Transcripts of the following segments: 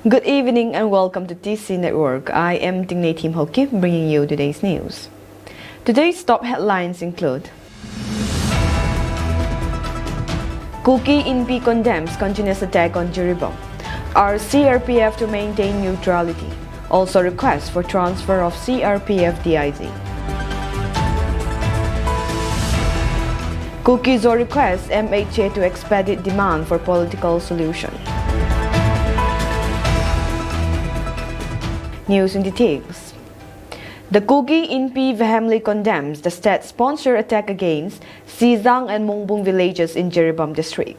Good evening and welcome to TC Network. I am Tingnay Team Hoki bringing you today's news. Today's top headlines include Kuki MP condemns continuous attack on Jiribam. Urge CRPF to maintain neutrality. Also requests for transfer of CRPF DIZ. Kuki Zoo requests MHA to expedite demand for political solution. News in details. The Kuki MP vehemently condemns the state-sponsored attack against Sizang and Mungbung villages in Jiribam district.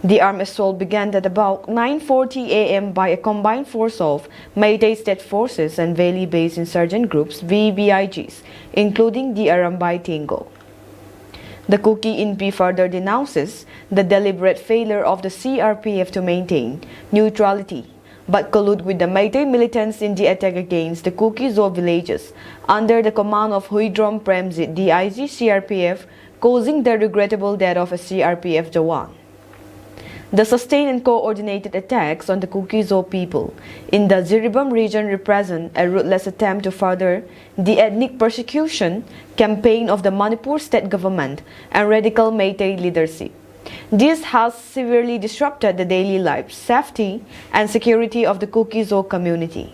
The armed assault began at about 9:40 a.m. by a combined force of Mayday State Forces and Valley-based insurgent groups VBIGs, including the Arambay Tingo. The Kuki MP further denounces the deliberate failure of the CRPF to maintain neutrality but collude with the Mayday militants in the attack against the Kuki Zoo villages under the command of Huidrom Premzit DIG CRPF, causing the regrettable death of a CRPF Jawan. The sustained and coordinated attacks on the Kuki Zoo people in the Jiribam region represent a ruthless attempt to further the ethnic persecution campaign of the Manipur state government and radical Mayday leadership. This has severely disrupted the daily life, safety, and security of the Kuki Zoo community.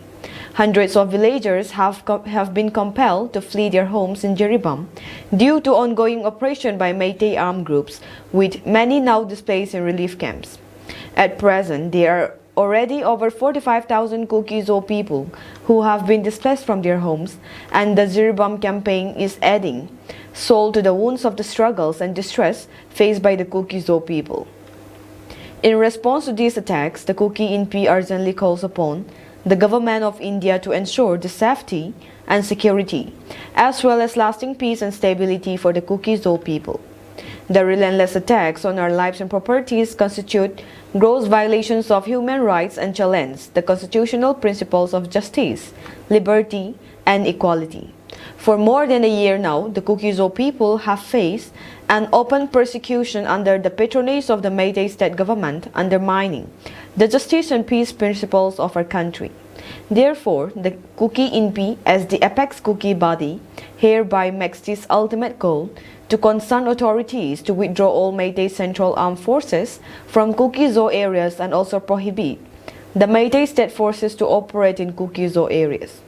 Hundreds of villagers have been compelled to flee their homes in Jiribam due to ongoing oppression by Mayday armed groups, with many now displaced in relief camps. At present, there are already over 45,000 Kuki Zoo people who have been displaced from their homes, and the Jiribam campaign is adding salt to the wounds of the struggles and distress faced by the Kuki Zoo people. In response to these attacks, the Kuki MP urgently calls upon the Government of India to ensure the safety and security, as well as lasting peace and stability for the Kuki Zoo people. The relentless attacks on our lives and properties constitute gross violations of human rights and challenge the constitutional principles of justice, liberty, and equality. For more than a year now, the Kuki Zoo people have faced an open persecution under the patronage of the Mayday state government, undermining the justice and peace principles of our country. Therefore, the Kuki MP, as the apex Kuki body, hereby makes this ultimate call to concerned authorities to withdraw all Mayday Central Armed Forces from Kuki Zoo areas and also prohibit the Mayday state forces to operate in Kuki Zoo areas.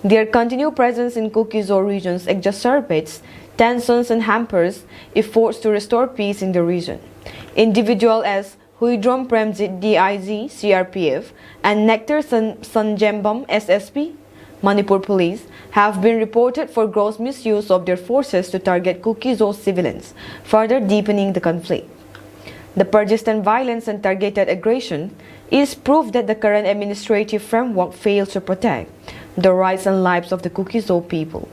Their continued presence in Kuki Zoo regions exacerbates tensions and hampers efforts to restore peace in the region. Individuals as Huidrom Premzit DIG CRPF and Nectar Sanjembam SSP Manipur police have been reported for gross misuse of their forces to target Kuki Zoo civilians, further deepening the conflict. The persistent violence and targeted aggression is proof that the current administrative framework fails to protect the rights and lives of the Kuki Zoo people.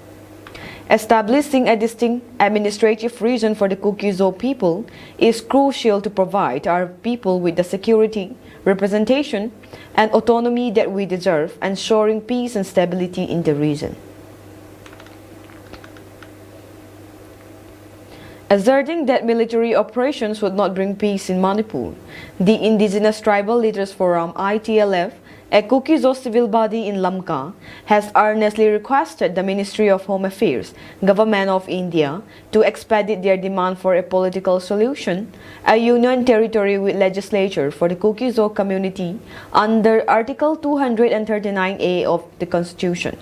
Establishing a distinct administrative region for the Kuki Zoo people is crucial to provide our people with the security, representation, and autonomy that we deserve, ensuring peace and stability in the region. Asserting that military operations would not bring peace in Manipur, the Indigenous Tribal Leaders Forum ITLF, a Kuki Zoo civil body in Lamka, has earnestly requested the Ministry of Home Affairs, Government of India, to expedite their demand for a political solution, a union territory with legislature for the Kuki Zoo community under Article 239A of the Constitution.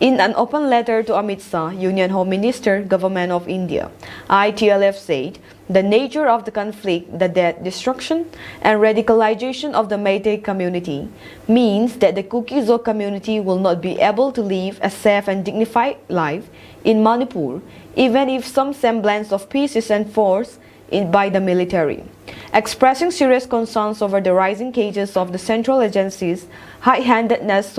In an open letter to Amit Shah, Union Home Minister, Government of India, ITLF said, the nature of the conflict, the death, destruction, and radicalization of the Mayday community means that the Kuki Zoo community will not be able to live a safe and dignified life in Manipur, even if some semblance of peace is enforced by the military. Expressing serious concerns over the rising cases of the central agencies' high-handedness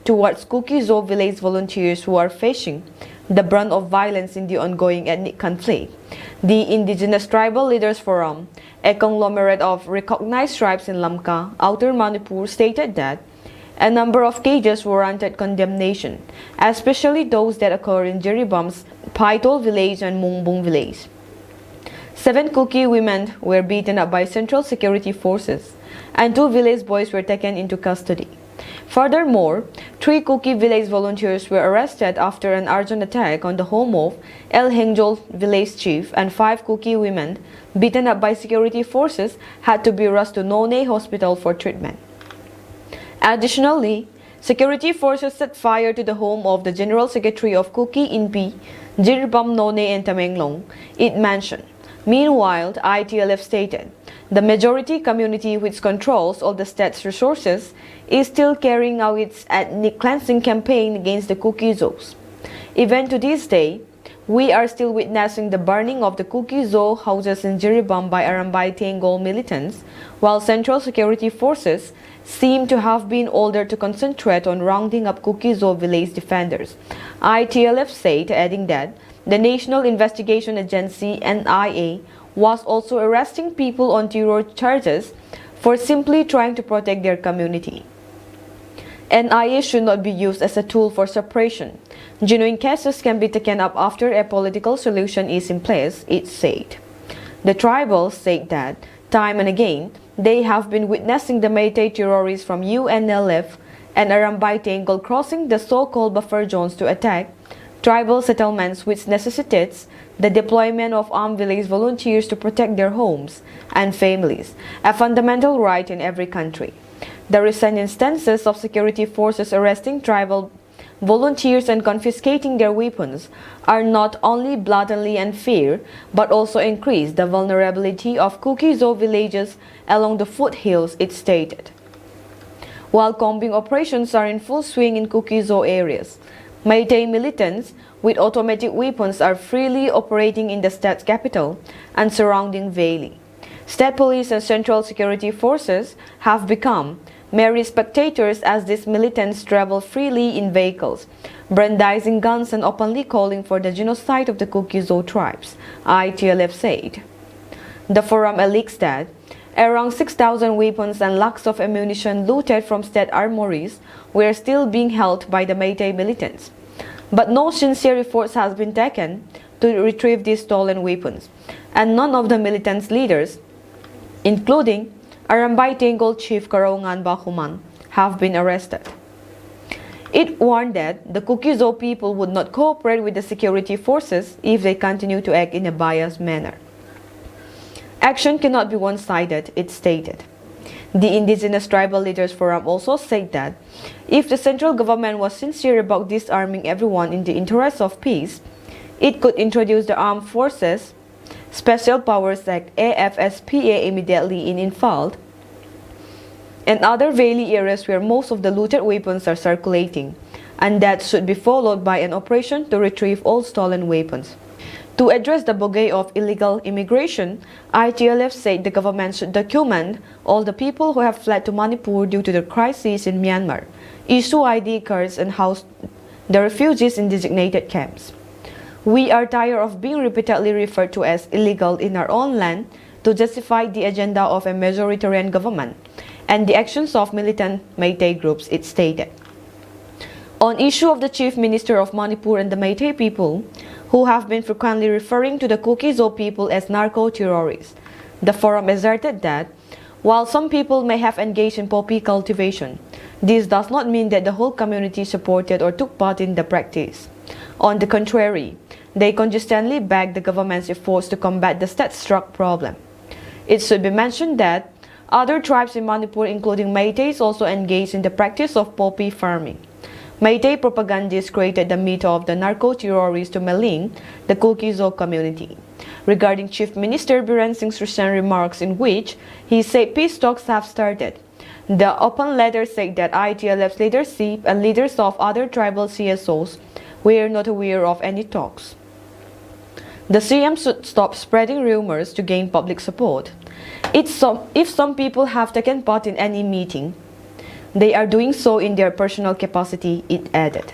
towards Kuki Zoo village volunteers who are facing the brunt of violence in the ongoing ethnic conflict. The Indigenous Tribal Leaders Forum, a conglomerate of recognized tribes in Lamka, Outer Manipur, stated that a number of cases warranted condemnation, especially those that occur in Jiribam's Paitol village and Mungbung village. 7 Kuki women were beaten up by Central Security Forces and 2 village boys were taken into custody. Furthermore, 3 Kuki village volunteers were arrested after an arson attack on the home of El Hengjol village chief, and 5 Kuki women beaten up by security forces had to be rushed to Nonay Hospital for treatment. Additionally, security forces set fire to the home of the General Secretary of Kuki Inpi, Jirbam Nonay and Tamenglong, it mentioned. Meanwhile, ITLF stated, the majority community which controls all the state's resources is still carrying out its ethnic cleansing campaign against the Kuki Zos. Even to this day, we are still witnessing the burning of the Kuki Zo houses in Jiribam by Arambay Tengol militants, while Central Security Forces seem to have been ordered to concentrate on rounding up Kuki Zo village defenders. ITLF said, adding that the National Investigation Agency NIA was also arresting people on terror charges for simply trying to protect their community. NIA should not be used as a tool for suppression. Genuine cases can be taken up after a political solution is in place, it said. The tribals said that, time and again, they have been witnessing the Meitei terrorists from UNLF and Arambay Tengol crossing the so-called buffer zones to attack tribal settlements, which necessitates the deployment of armed village volunteers to protect their homes and families, a fundamental right in every country. The recent instances of security forces arresting tribal volunteers and confiscating their weapons are not only blatantly unfair, but also increase the vulnerability of Kuki Zo villages along the foothills, it stated. While combing operations are in full swing in Kuki Zo areas, Meitei militants with automatic weapons are freely operating in the state's capital and surrounding valley. State police and central security forces have become mere spectators as these militants travel freely in vehicles, brandishing guns and openly calling for the genocide of the Kuki Zo tribes, ITLF said. The forum alleged that around 6,000 weapons and lakhs of ammunition looted from state armories were still being held by the Meitei militants. But no sincere efforts has been taken to retrieve these stolen weapons, and none of the militants' leaders, including Arambay Tengol Chief Karaungan Bakuman, have been arrested. It warned that the Kuki Zo people would not cooperate with the security forces if they continue to act in a biased manner. Action cannot be one-sided, it stated. The Indigenous Tribal Leaders Forum also said that if the central government was sincere about disarming everyone in the interest of peace, it could introduce the Armed Forces Special Powers Act AFSPA immediately in Infalt and other valley areas where most of the looted weapons are circulating, and that should be followed by an operation to retrieve all stolen weapons. To address the bogey of illegal immigration, ITLF said the government should document all the people who have fled to Manipur due to the crisis in Myanmar, issue ID cards and house the refugees in designated camps. We are tired of being repeatedly referred to as illegal in our own land to justify the agenda of a majoritarian government and the actions of militant Meitei groups, it stated. On issue of the Chief Minister of Manipur and the Meitei people, who have been frequently referring to the Kuki Zo people as narco-terrorists, the forum asserted that, while some people may have engaged in poppy cultivation, this does not mean that the whole community supported or took part in the practice. On the contrary, they consistently backed the government's efforts to combat the state-struck problem. It should be mentioned that other tribes in Manipur, including Meiteis, also engaged in the practice of poppy farming. Meitei propagandists created the myth of the narco-terrorists to malign the Kuki Zo community. Regarding Chief Minister Biren Singh's recent remarks in which he said peace talks have started, the open letter said that ITLF's leadership and leaders of other tribal CSOs were not aware of any talks. The CM should stop spreading rumors to gain public support. If some people have taken part in any meeting, they are doing so in their personal capacity, it added.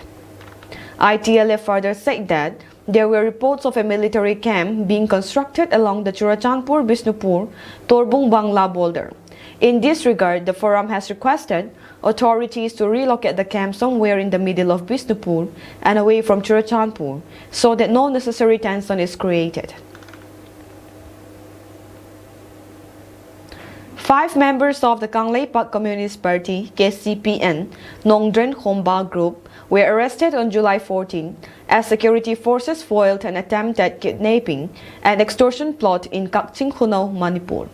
ITLF further said that there were reports of a military camp being constructed along the Churachandpur-Bisnupur Torbung Bangla border. In this regard, the forum has requested authorities to relocate the camp somewhere in the middle of Bisnupur and away from Churachandpur so that no necessary tension is created. 5 members of the Kangleipak Communist Party (KCPN) Nongdren Khomba group were arrested on July 14 as security forces foiled an attempt at kidnapping and extortion plot in Kakching Khunau, Manipur.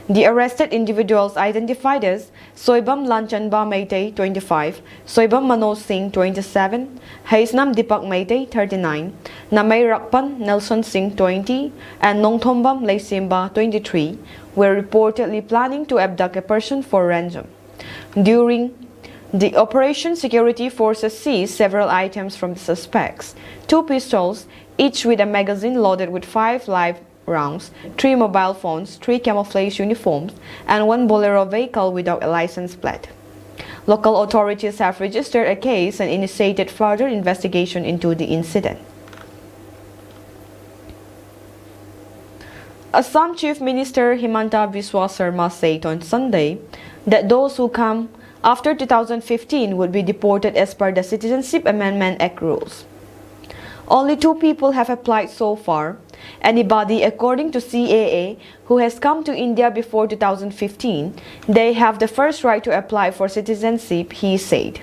The arrested individuals identified as Soibam Lanchanba Meitei 25, Soibam Manoj Singh 27, Haisnam Dipak Meitei 39, Namay Rakpan Nelson Singh 20, and Nongthombam Leisimba 23 were reportedly planning to abduct a person for ransom. During the operation, security forces seized several items from the suspects: 2 pistols, each with a magazine loaded with 5 live rounds, 3 mobile phones, 3 camouflage uniforms, and 1 Bolero vehicle without a license plate. Local authorities have registered a case and initiated further investigation into the incident. Assam Chief Minister Himanta Biswa Sarma said on Sunday that those who come after 2015 would be deported as per the Citizenship Amendment Act rules. Only 2 people have applied so far. Anybody, according to CAA, who has come to India before 2015, they have the first right to apply for citizenship, he said.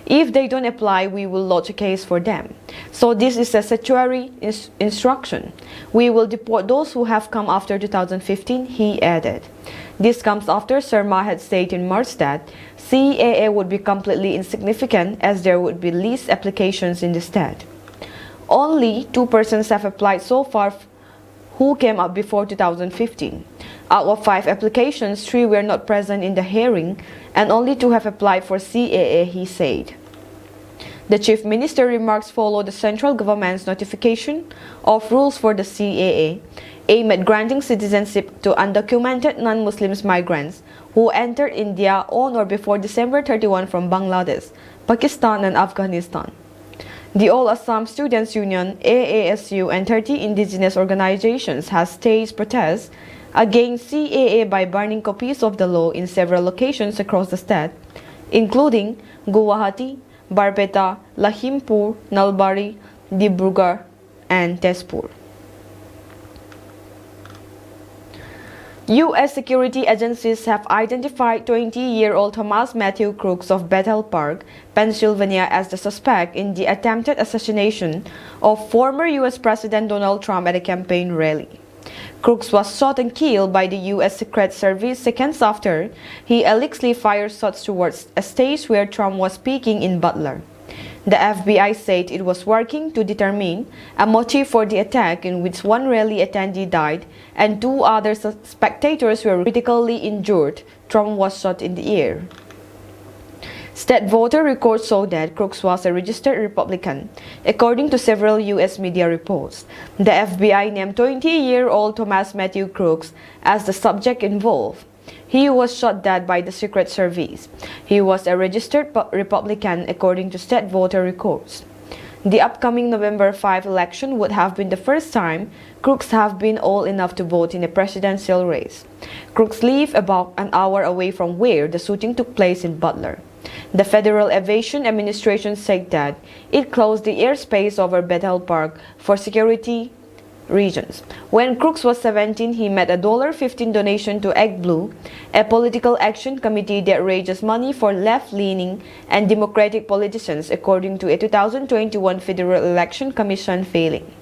If they don't apply, we will lodge a case for them. So this is a statutory instruction. We will deport those who have come after 2015, he added. This comes after Sarma had said in March that CAA would be completely insignificant as there would be least applications in the state. Only 2 persons have applied so far who came up before 2015. Out of 5 applications, 3 were not present in the hearing and only 2 have applied for CAA, he said. The Chief Minister remarks follow the central government's notification of rules for the CAA, aimed at granting citizenship to undocumented non-Muslim migrants who entered India on or before December 31 from Bangladesh, Pakistan and Afghanistan. The All Assam Students Union, AASU, and 30 indigenous organizations have staged protests against CAA by burning copies of the law in several locations across the state, including Guwahati, Barpeta, Lakhimpur, Nalbari, Dibrugarh, and Tezpur. U.S. security agencies have identified 20-year-old Thomas Matthew Crooks of Bethel Park, Pennsylvania as the suspect in the attempted assassination of former U.S. President Donald Trump at a campaign rally. Crooks was shot and killed by the U.S. Secret Service seconds after he allegedly fired shots towards a stage where Trump was speaking in Butler. The FBI said it was working to determine a motive for the attack, in which 1 rally attendee died and 2 other spectators were critically injured. Trump was shot in the ear. State voter records show that Crooks was a registered Republican, according to several U.S. media reports. The FBI named 20-year-old Thomas Matthew Crooks as the subject involved. He was shot dead by the Secret Service. He was a registered Republican, according to state voter records. The upcoming November 5 election would have been the first time Crooks have been old enough to vote in a presidential race. Crooks live about an hour away from where the shooting took place in Butler. The Federal Aviation Administration said that it closed the airspace over Bethel Park for security regions. When Crooks was 17, he made a $15 donation to Egg Blue, a political action committee that raises money for left-leaning and Democratic politicians, according to a 2021 Federal Election Commission filing.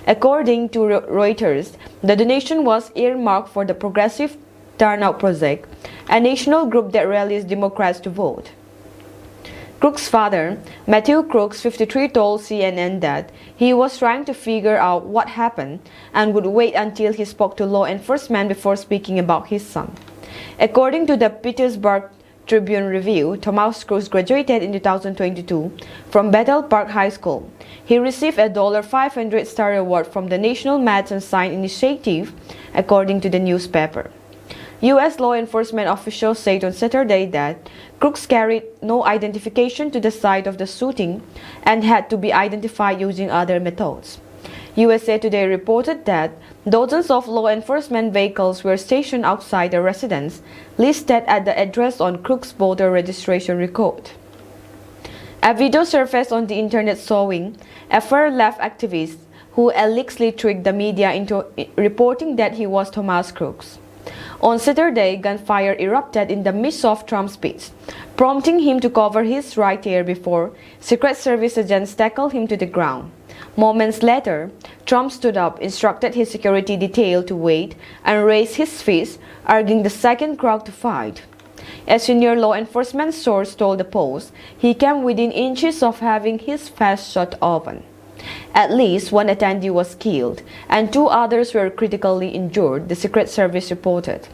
According to Reuters, the donation was earmarked for the Progressive Turnout Project, a national group that rallies Democrats to vote. Crooks' father, Matthew Crooks, 53, told CNN that he was trying to figure out what happened and would wait until he spoke to law enforcement before speaking about his son. According to the Petersburg Tribune Review, Thomas Crooks graduated in 2022 from Bethel Park High School. He received a $500 star award from the National Maths and Science Initiative, according to the newspaper. U.S. law enforcement officials said on Saturday that Crooks carried no identification to the site of the shooting and had to be identified using other methods. USA Today reported that dozens of law enforcement vehicles were stationed outside the residence listed at the address on Crooks' voter registration record. A video surfaced on the internet showing a far-left activist who allegedly tricked the media into reporting that he was Thomas Crooks. On Saturday, gunfire erupted in the midst of Trump's speech, prompting him to cover his right ear before Secret Service agents tackled him to the ground. Moments later, Trump stood up, instructed his security detail to wait, and raised his fist, urging the second crowd to fight. A senior law enforcement source told the Post he came within inches of having his face shot open. At least one attendee was killed, and 2 others were critically injured, the Secret Service reported.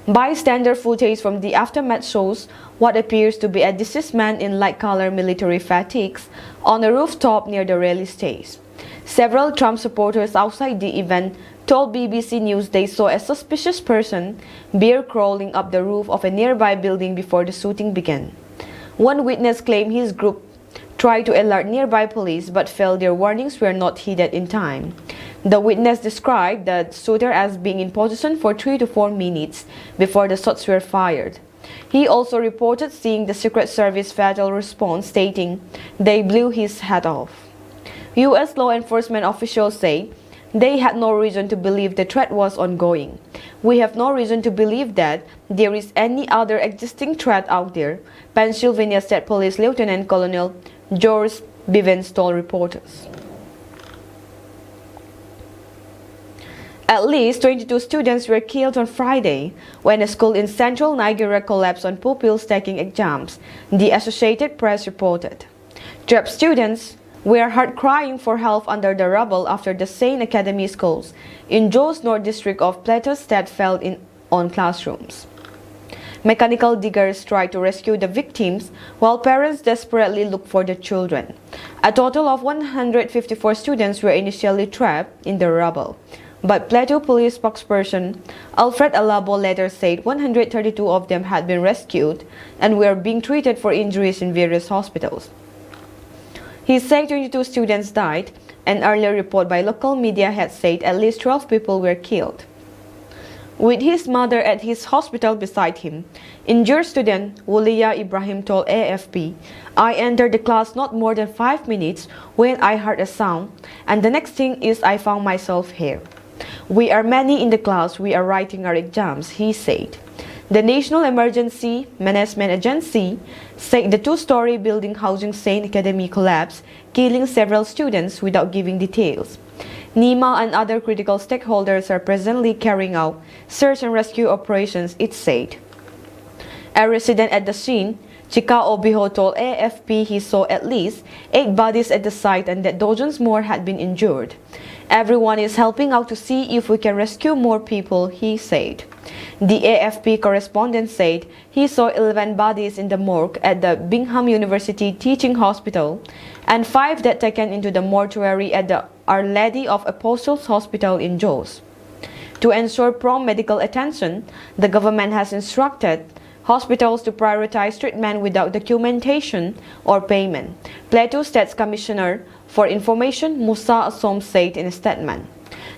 Bystander footage from the aftermath shows what appears to be a deceased man in light-colored military fatigues on a rooftop near the rally stage. Several Trump supporters outside the event told BBC News they saw a suspicious person bear crawling up the roof of a nearby building before the shooting began. One witness claimed his group tried to alert nearby police but felt their warnings were not heeded in time. The witness described the shooter as being in position for 3 to 4 minutes before the shots were fired. He also reported seeing the Secret Service fatal response, stating they blew his head off. U.S. law enforcement officials say they had no reason to believe the threat was ongoing. We have no reason to believe that there is any other existing threat out there, Pennsylvania State Police Lieutenant Colonel George Bivens told reporters. At least 22 students were killed on Friday when a school in central Nigeria collapsed on pupils taking exams, the Associated Press reported. 12 students were heard crying for help under the rubble after the Saint Academy schools in Jos North District of Plateau State fell in on classrooms. Mechanical diggers tried to rescue the victims while parents desperately looked for the children. A total of 154 students were initially trapped in the rubble, but Plateau Police spokesperson Alfred Alabo later said 132 of them had been rescued and were being treated for injuries in various hospitals. He said 22 students died. An earlier report by local media had said at least 12 people were killed. With his mother at his hospital beside him, injured student Wulia Ibrahim told AFP, "I entered the class not more than 5 minutes when I heard a sound, and the next thing is I found myself here. We are many in the class, we are writing our exams," he said. The National Emergency Management Agency said the 2-story building housing Saint Academy collapsed, killing several students without giving details. NEMA and other critical stakeholders are presently carrying out search and rescue operations, it said. A resident at the scene, Chika Obiho, told AFP he saw at least 8 bodies at the site and that dozens more had been injured. "Everyone is helping out to see if we can rescue more people," he said. The AFP correspondent said he saw 11 bodies in the morgue at the Bingham University Teaching Hospital and 5 that taken into the mortuary at the Our Lady of Apostles Hospital in Jos. To ensure prompt medical attention, the government has instructed hospitals to prioritize treatment without documentation or payment, Plateau State's Commissioner for Information Musa Asom said in a statement.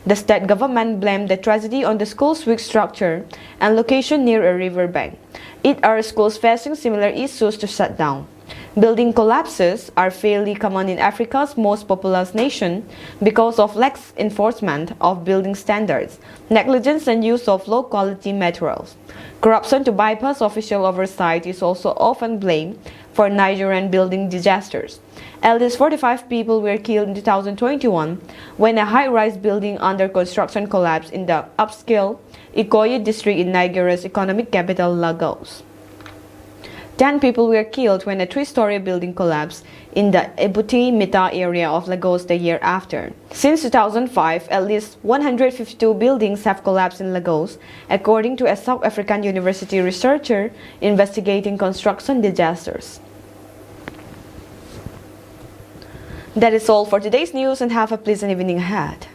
The state government blamed the tragedy on the school's weak structure and location near a riverbank. It urged schools facing similar issues to shut down. Building collapses are fairly common in Africa's most populous nation because of lax enforcement of building standards, negligence and use of low-quality materials. Corruption to bypass official oversight is also often blamed for Nigerian building disasters. At least 45 people were killed in 2021 when a high-rise building under construction collapsed in the upscale Ikoyi district in Nigeria's economic capital, Lagos. 10 people were killed when a 3-story building collapsed in the Ebuti Mita area of Lagos the year after. Since 2005, at least 152 buildings have collapsed in Lagos, according to a South African university researcher investigating construction disasters. That is all for today's news, and have a pleasant evening ahead.